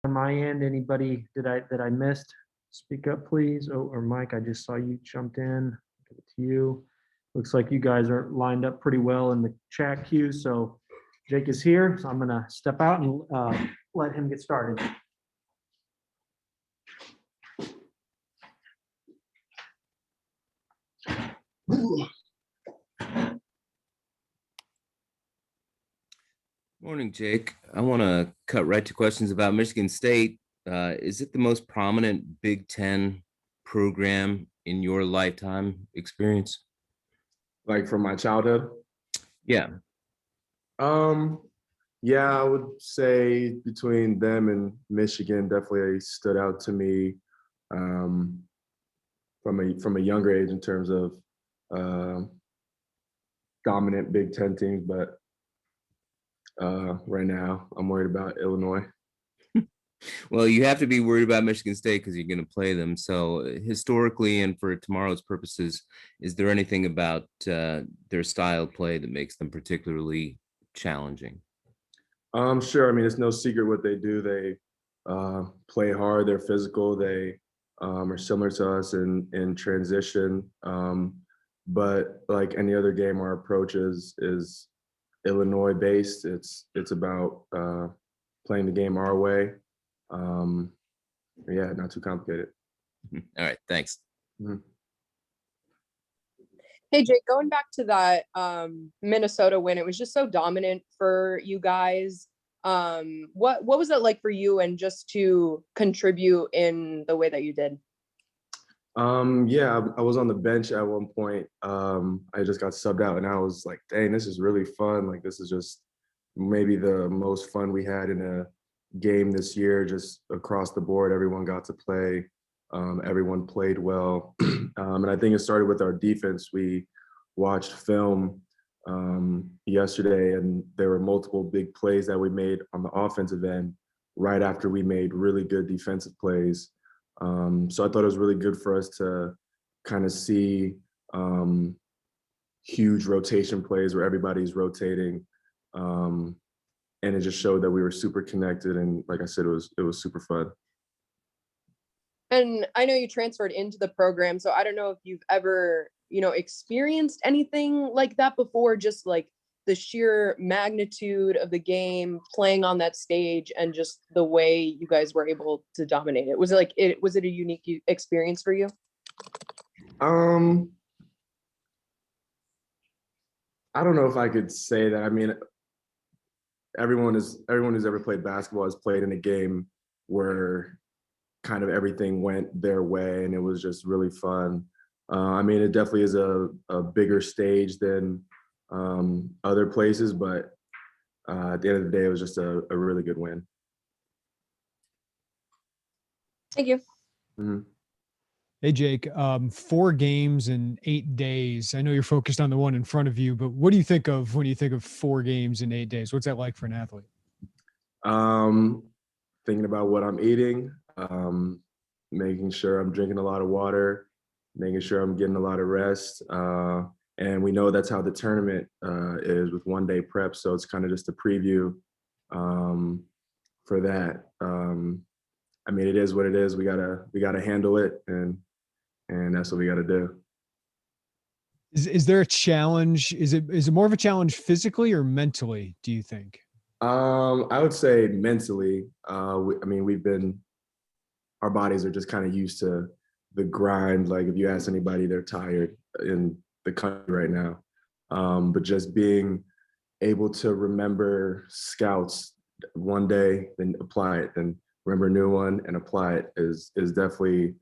on my end, anybody that I missed, speak up, please. Oh, or Mike, I just saw you jumped in. Give it to you. Looks like you guys are lined up pretty well in the chat queue. So Jake is here, so I'm gonna step out and let him get started. Morning, Jake. I want to cut right to questions about Michigan State. Is it the most prominent Big Ten program in your lifetime experience? Like from my childhood? Yeah. Um, yeah, I would say between them and Michigan definitely stood out to me um, from a younger age in terms of uh, dominant Big Ten teams. But right now, I'm worried about Illinois. Well, you have to be worried about Michigan State because you're going to play them. So historically and for tomorrow's purposes, is there anything about their style of play that makes them particularly challenging? Sure. I mean, it's no secret what they do. They play hard. They're physical. They are similar to us in transition. But like any other game, our approach is Illinois based. It's about playing the game our way. Yeah, not too complicated. All right, thanks. Mm-hmm. Hey Jake, going back to that Minnesota win, it was just so dominant for you guys. What was it like for you and just to contribute in the way that you did? Yeah, I was on the bench at one point. I just got subbed out and I was like, dang, this is really fun. Like this is just maybe the most fun we had in a game this year, just across the board. Everyone got to play. Everyone played well. And I think it started with our defense. We watched film yesterday and there were multiple big plays that we made on the offensive end right after we made really good defensive plays. So I thought it was really good for us to kind of see huge rotation plays where everybody's rotating. And it just showed that we were super connected. And like I said, it was super fun. And I know you transferred into the program, so I don't know if you've ever, experienced anything like that before, just like the sheer magnitude of the game, playing on that stage, and just the way you guys were able to dominate it. Was it a unique experience for you? I don't know if I could say that. I mean, everyone who's ever played basketball has played in a game where kind of everything went their way and it was just really fun. I mean, it definitely is a bigger stage than other places, but at the end of the day, it was just a really good win. Thank you. Mm-hmm. Hey, Jake, 4 games in 8 days. I know you're focused on the one in front of you, but what do you think of when you think of 4 games in 8 days? What's that like for an athlete? Thinking about what I'm eating, making sure I'm drinking a lot of water, making sure I'm getting a lot of rest. And we know that's how the tournament is with 1-day prep. So it's kind of just a preview for that. I mean, it is what it is. We gotta handle it, and that's what we gotta do. Is there a challenge? Is it more of a challenge physically or mentally, do you think? I would say mentally. I mean, our bodies are just kind of used to the grind. Like if you ask anybody, they're tired in the country right now. But just being able to remember scouts one day, then apply it, then remember a new one and apply it is definitely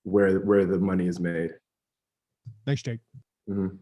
where the money is made. Thanks, Jake. Mm-hmm.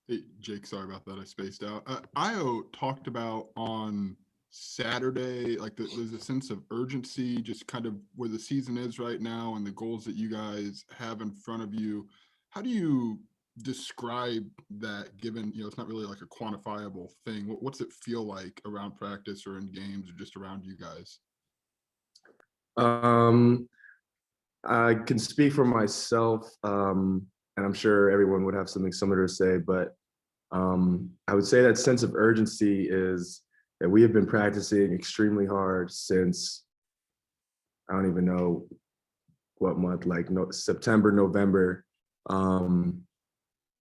Hey, Jake, sorry about that. I spaced out. Io talked about on Saturday, like there's a sense of urgency, just kind of where the season is right now and the goals that you guys have in front of you. How do you describe that, given, it's not really like a quantifiable thing? What's it feel like around practice or in games or just around you guys? I can speak for myself. and I'm sure everyone would have something similar to say, but I would say that sense of urgency is that we have been practicing extremely hard since, I don't even know what month, like September, November.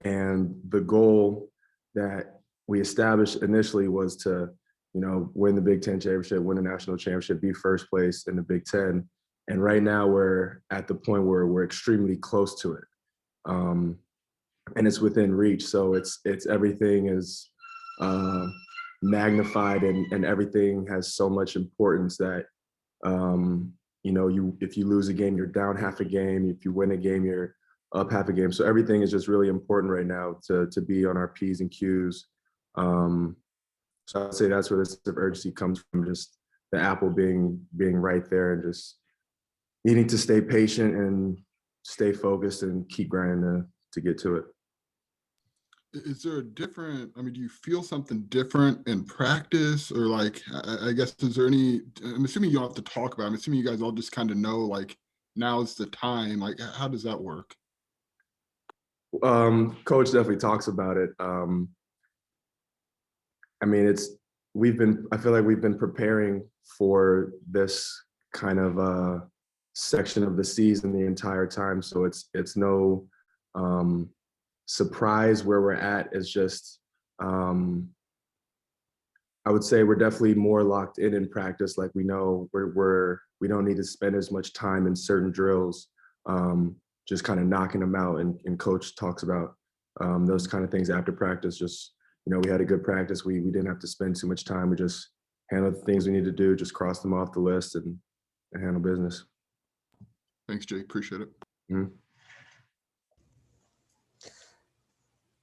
And the goal that we established initially was to, win the Big Ten championship, win the national championship, be first place in the Big Ten. And right now we're at the point where we're extremely close to it. And it's within reach. So it's everything is magnified, and everything has so much importance that, if you lose a game, you're down half a game. If you win a game, you're up half a game. So everything is just really important right now to be on our P's and Q's. So I'd say that's where this urgency comes from, just the apple being right there, and just needing to stay patient and stay focused and keep grinding to get to it. Is there a different, I mean, do you feel something different in practice, or like, I guess, is there any, I'm assuming you don't have to talk about it. I'm assuming you guys all just kind of know, like, now's the time. Like, how does that work? Coach definitely talks about it. I mean, I feel like we've been preparing for this kind of section of the season the entire time. So it's no surprise where we're at. It's just, I would say we're definitely more locked in practice. Like, we know we don't need to spend as much time in certain drills, just kind of knocking them out. And coach talks about those kind of things after practice. Just, we had a good practice. We didn't have to spend too much time. We just handled the things we need to do, just cross them off the list and handle business. Thanks, Jake. Appreciate it. Mm-hmm.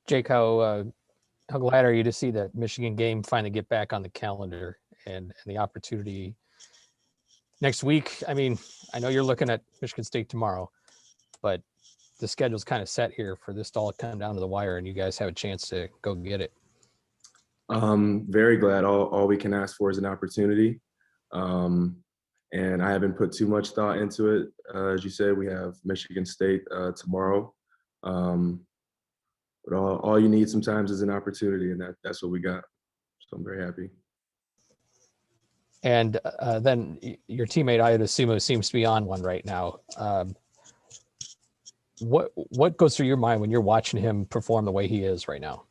Jake, how glad are you to see that Michigan game finally get back on the calendar and the opportunity next week? I mean, I know you're looking at Michigan State tomorrow, but the schedule's kind of set here for this to all come down to the wire, and you guys have a chance to go get it. Very glad. All we can ask for is an opportunity. And I haven't put too much thought into it. As you said, we have Michigan State tomorrow. But all you need sometimes is an opportunity, and that's what we got. So I'm very happy. And then your teammate Ida Sumo seems to be on one right now. What goes through your mind when you're watching him perform the way he is right now?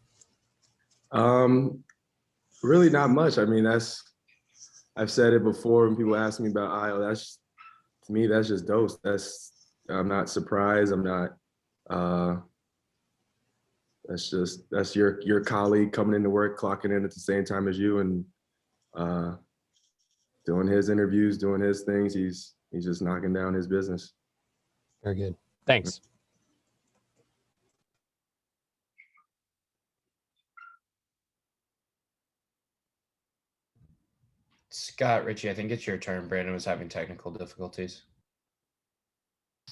Really not much. I mean, I've said it before when people ask me about Io. To me, that's just dose. I'm not surprised. I'm not. That's your colleague coming into work, clocking in at the same time as you, and doing his interviews, doing his things. He's just knocking down his business. Very good. Thanks. Scott, Richie, I think it's your turn. Brandon was having technical difficulties.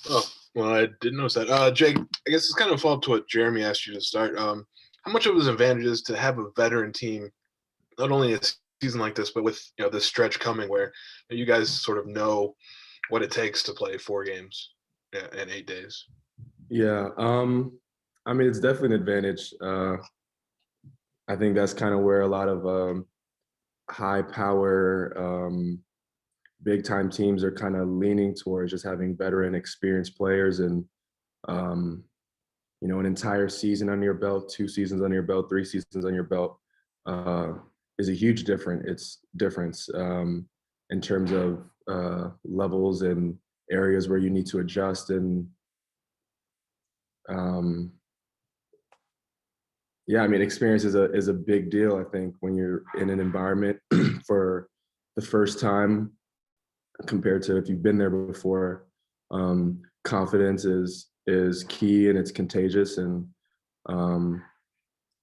Oh, well, I didn't notice that. Jake, I guess it's kind of a follow-up to what Jeremy asked you to start. How much of his advantage is to have a veteran team, not only a season like this, but with this stretch coming where you guys sort of know what it takes to play 4 games in 8 days? Yeah, I mean, it's definitely an advantage. I think that's kind of where a lot of high power, big time teams are kind of leaning towards, just having veteran experienced players, and an entire season under your belt, 2 seasons under your belt, 3 seasons on your belt is a huge difference in terms of levels and areas where you need to adjust. And yeah, I mean, experience is a big deal, I think, when you're in an environment for the first time compared to if you've been there before. Confidence is key, and it's contagious. And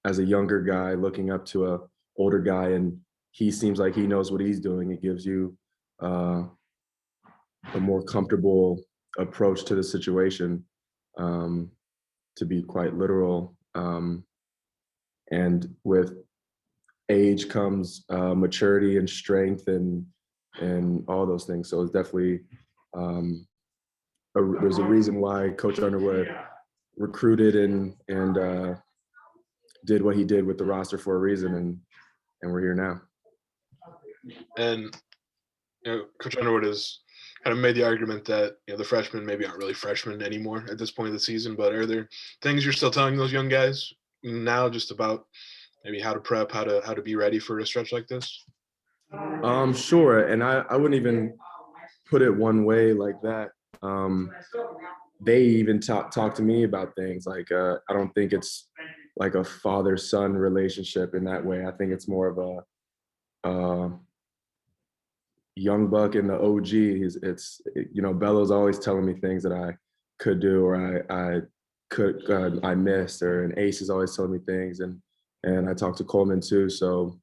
as a younger guy looking up to a older guy, and he seems like he knows what he's doing, it gives you a more comfortable approach to the situation, to be quite literal. And with age comes maturity and strength and all those things. So it's definitely there's a reason why Coach Underwood recruited and did what he did with the roster for a reason, and we're here now. And Coach Underwood has kind of made the argument that the freshmen maybe aren't really freshmen anymore at this point of the season. But are there things you're still telling those young guys now, just about maybe how to prep, how to be ready for a stretch like this? Sure, and I wouldn't even put it one way like that. They even talk to me about things like I don't think it's like a father-son relationship in that way. I think it's more of a young buck and the OG. Bello's always telling me things that I could do or I missed, and Ace is always telling me things, and I talked to Coleman too. So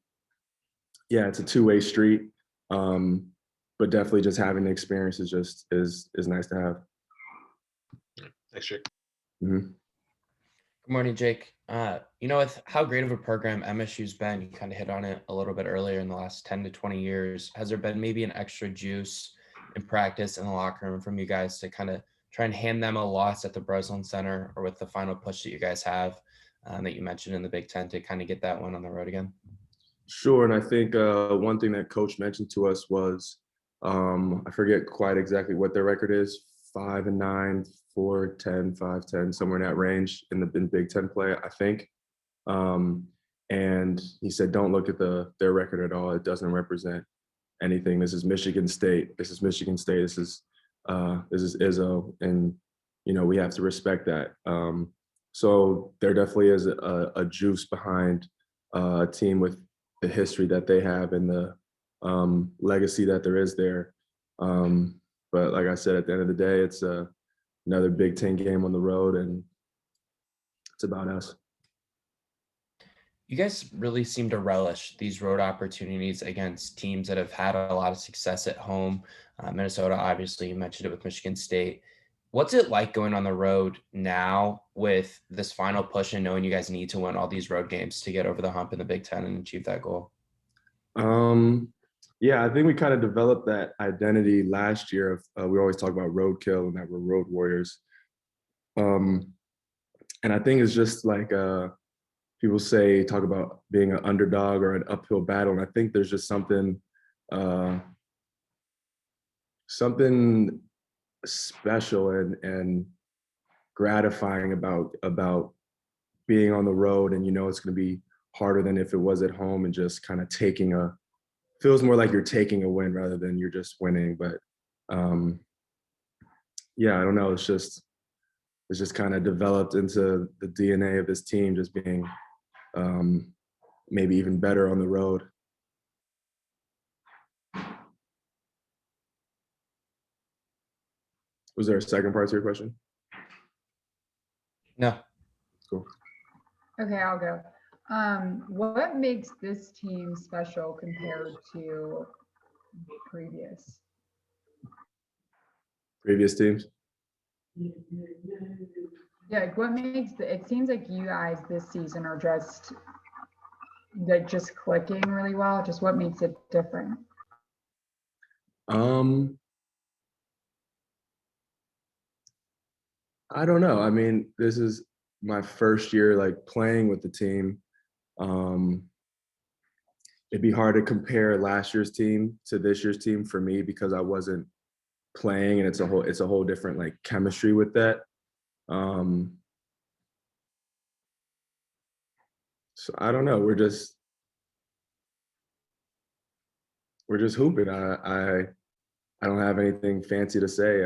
yeah, it's a two-way street. But definitely just having the experience is nice to have. Thanks, Jake. Mm-hmm. Good morning, Jake. With how great of a program MSU's been, you kind of hit on it a little bit earlier, in the last 10 to 20 years, has there been maybe an extra juice in practice in the locker room from you guys to kind of try and hand them a loss at the Breslin Center, or with the final push that you guys have that you mentioned in the Big Ten, to kind of get that one on the road again? Sure, and I think one thing that Coach mentioned to us was, I forget quite exactly what their record is, 5-9, 4-10, 5-10, somewhere in that range in Big Ten play, I think. And he said, don't look at their record at all. It doesn't represent anything. This is Michigan State. This is Michigan State. This is Izzo, and we have to respect that. So there definitely is a juice behind a team with the history that they have and the legacy that there is there. But like I said, at the end of the day, it's another Big Ten game on the road, and it's about us. You guys really seem to relish these road opportunities against teams that have had a lot of success at home. Minnesota, obviously, you mentioned it with Michigan State. What's it like going on the road now with this final push and knowing you guys need to win all these road games to get over the hump in the Big Ten and achieve that goal? Yeah, I think we kind of developed that identity last year of we always talk about roadkill and that we're road warriors. And I think it's just like people talk about being an underdog or an uphill battle. And I think there's just something special and gratifying about being on the road, and it's going to be harder than if it was at home, and just kind of feels more like you're taking a win rather than you're just winning. But yeah, I don't know. It's just kind of developed into the DNA of this team, just being maybe even better on the road. Was there a second part to your question? No. Cool. Okay, I'll go. What makes this team special compared to previous teams? Yeah, like what makes it seems like you guys this season are just clicking really well. Just what makes it different? I don't know. I mean, this is my first year playing with the team. It'd be hard to compare last year's team to this year's team for me because I wasn't playing, and it's a whole different chemistry with that. So I don't know. We're just hooping. I don't have anything fancy to say.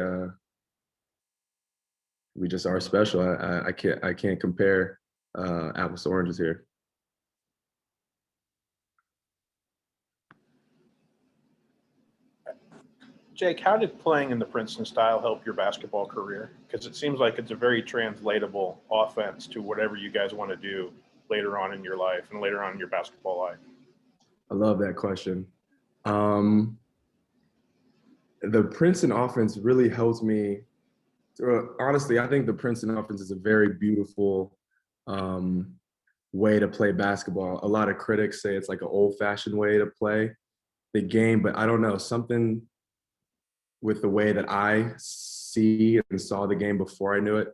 We just are special. I can't compare apples to oranges here. Jake, how did playing in the Princeton style help your basketball career? Because it seems like it's a very translatable offense to whatever you guys want to do later on in your life and later on in your basketball life. I love that question. The Princeton offense really helps me. Honestly, I think the Princeton offense is a very beautiful way to play basketball. A lot of critics say it's like an old-fashioned way to play the game, but I don't know, something with the way that I see and saw the game before I knew it,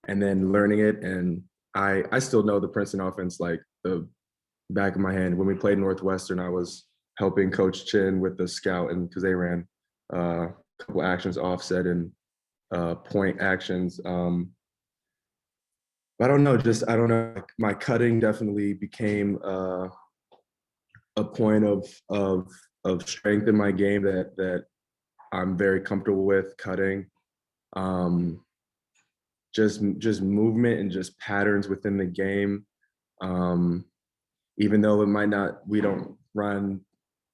and then learning it. And I still know the Princeton offense like the back of my hand. When we played Northwestern, I was helping Coach Chin with the scout, and because they ran a couple actions, offset and point actions. I don't know, I don't know. Like, my cutting definitely became a point of strength in my game that I'm very comfortable with cutting. Just movement and just patterns within the game. Even though we don't run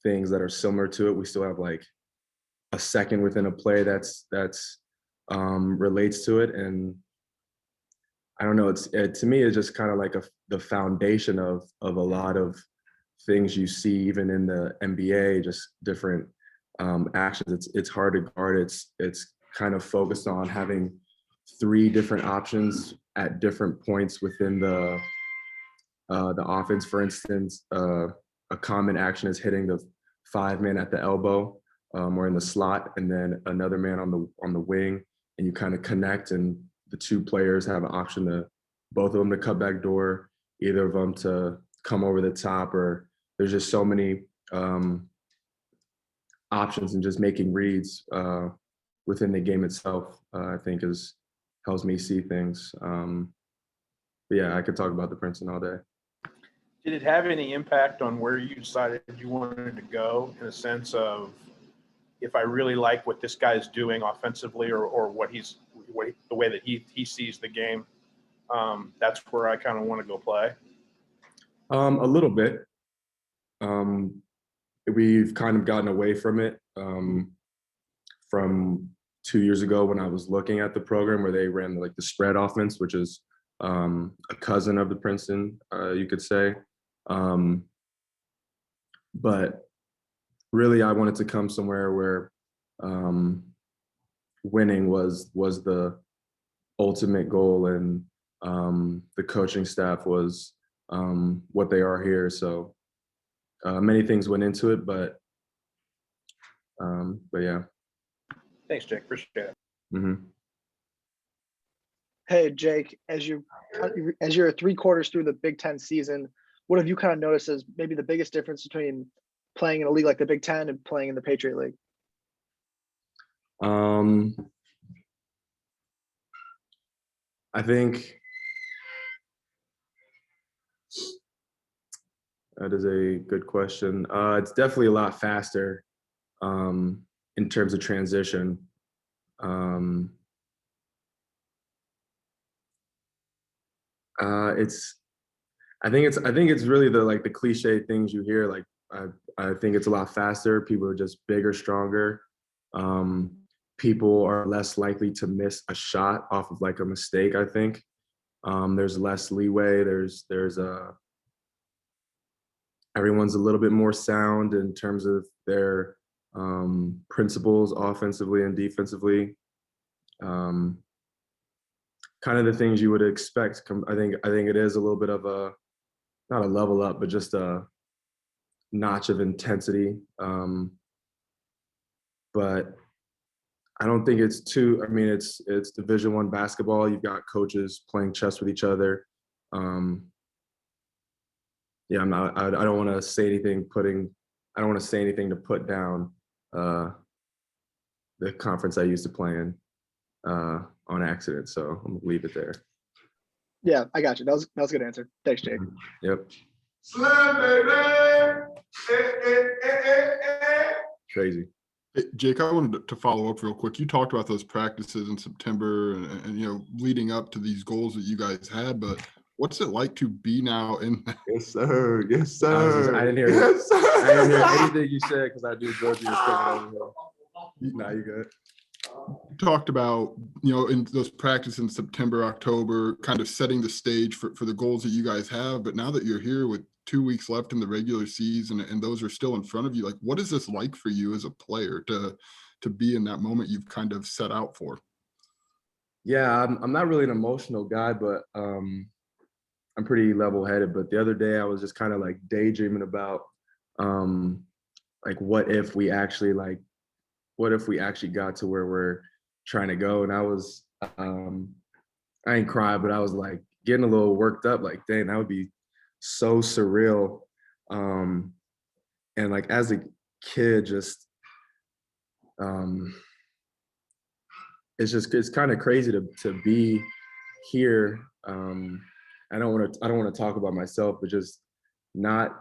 things that are similar to it, we still have like a second within a play that's relates to it. And I don't know, to me, it's just kind of like the foundation of a lot of things you see even in the NBA, just different actions. It's hard to guard. It's kind of focused on having 3 different options at different points within the offense. For instance, a common action is hitting the 5-man at the elbow or in the slot, and then another man on the wing, and you kind of connect, and the 2 players have an option to both of them to cut back door, either of them to come over the top, or there's just so many options, and just making reads within the game itself, I think helps me see things. But yeah, I could talk about the Princeton all day. Did it have any impact on where you decided you wanted to go, in a sense of, if I really like what this guy's doing offensively, or the way that he sees the game, that's where I kind of want to go play? A little bit. We've kind of gotten away from it from 2 years ago when I was looking at the program where they ran like the spread offense, which is a cousin of the Princeton, you could say. But really, I wanted to come somewhere where winning was the ultimate goal, and the coaching staff was what they are here. So many things went into it, but yeah. Thanks, Jake. Appreciate it. Mm-hmm. Hey, Jake, as you're 3 quarters through the Big Ten season, what have you kind of noticed as maybe the biggest difference between playing in a league like the Big Ten and playing in the Patriot League? I think that is a good question. It's definitely a lot faster in terms of transition. I think it's really the cliche things you hear. Like I think it's a lot faster. People are just bigger, stronger. People are less likely to miss a shot off of like a mistake. I think there's less leeway. Everyone's a little bit more sound in terms of their principles, offensively and defensively. Kind of the things you would expect. I think it is a little bit of not a level up, but just a notch of intensity. But I don't think it's too. I mean, it's Division I basketball. You've got coaches playing chess with each other. Yeah, I don't want to say anything. I don't want to say anything to put down the conference I used to play in on accident. So I'm gonna leave it there. Yeah, I got you. That was a good answer. Thanks, Jake. Yep. Crazy. Hey, Jake, I wanted to follow up real quick. You talked about those practices in September and leading up to these goals that you guys had, but what's it like to be now in? Yes, sir. Yes, sir. I didn't hear. Yes, sir. I didn't hear anything you said because I do Georgia was coming over here. Nah, you good. You talked about, in those practices in September, October, kind of setting the stage for the goals that you guys have. But now that you're here with 2 weeks left in the regular season and those are still in front of you, like, what is this like for you as a player to be in that moment you've kind of set out for? Yeah, I'm not really an emotional guy, but I'm pretty level-headed. But the other day I was just kind of like daydreaming about like what if we actually got to where we're trying to go. And I was I ain't crying, but I was like getting a little worked up. Like, dang, that would be so surreal. And like as a kid, just it's kind of crazy to be here. I don't want to talk about myself, but just not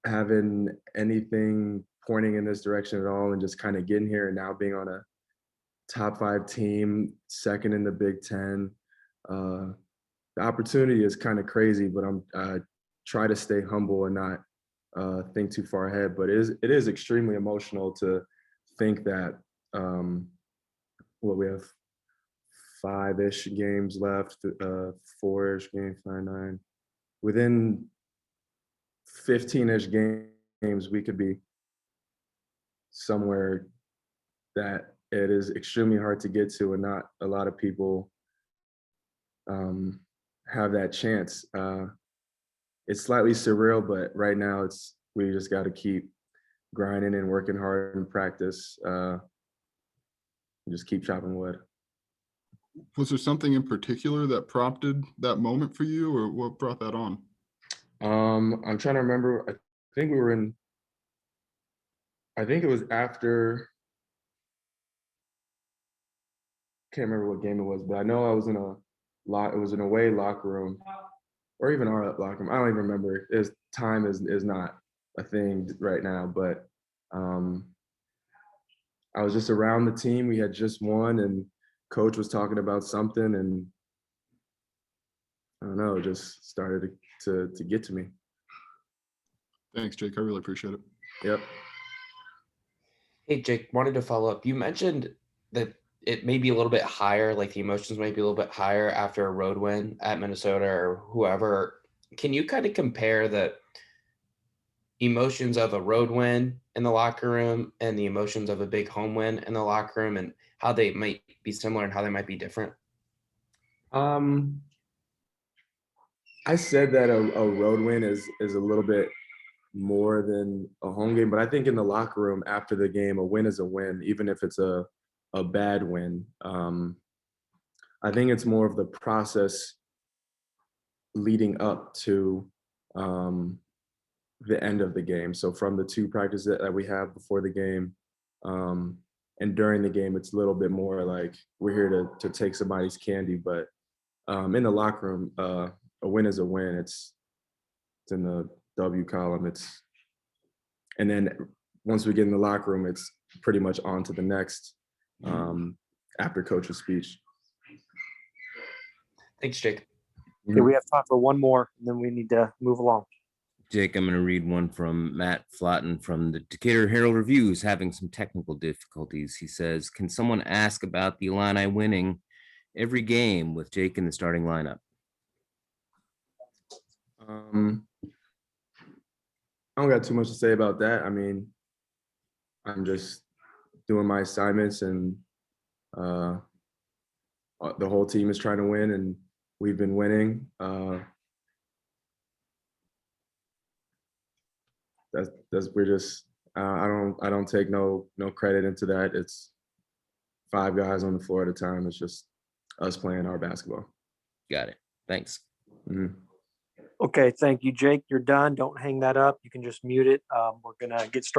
having anything pointing in this direction at all, and just kind of getting here and now being on a top 5 team, second in the Big Ten. The opportunity is kind of crazy, but I try to stay humble and not think too far ahead. But it is extremely emotional to think that we have 5-ish games left, 4-ish games, 9. Within 15-ish games, we could be somewhere that it is extremely hard to get to, and not a lot of people have that chance. It's slightly surreal, but right now we just got to keep grinding and working hard in practice. And just keep chopping wood. Was there something in particular that prompted that moment for you, or what brought that on? I'm trying to remember. I think it was after, can't remember what game it was, but I know I was in it was an away locker room, or even our locker room. I don't even remember. Time is not a thing right now, but I was just around the team. We had just won, and coach was talking about something, and I don't know, it just started to get to me. Thanks, Jake. I really appreciate it. Yep. Hey, Jake, wanted to follow up. You mentioned that it may be a little bit higher, like the emotions might be a little bit higher after a road win at Minnesota or whoever. Can you kind of compare the emotions of a road win in the locker room and the emotions of a big home win in the locker room, and how they might be similar and how they might be different? I said that a road win is a little bit more than a home game, but I think in the locker room after the game, a win is a win, even if it's a bad win. I think it's more of the process leading up to the end of the game. So from the 2 practices that we have before the game and during the game, it's a little bit more like we're here to take somebody's candy. But in the locker room, a win is a win. It's in the W column. And then once we get in the locker room, it's pretty much on to the next after coach's speech. Thanks, Jake. Okay, we have time for one more, and then we need to move along. Jake, I'm going to read one from Matt Flotten from the Decatur Herald Review, who's having some technical difficulties. He says, can someone ask about the Illini winning every game with Jake in the starting lineup? I don't got too much to say about that. I mean, I'm just doing my assignments, and the whole team is trying to win, and we've been winning. We're just I don't take no credit into that. It's 5 guys on the floor at a time. It's just us playing our basketball. Got it. Thanks. Mm-hmm. Okay, thank you, Jake. You're done. Don't hang that up. You can just mute it. We're gonna get started.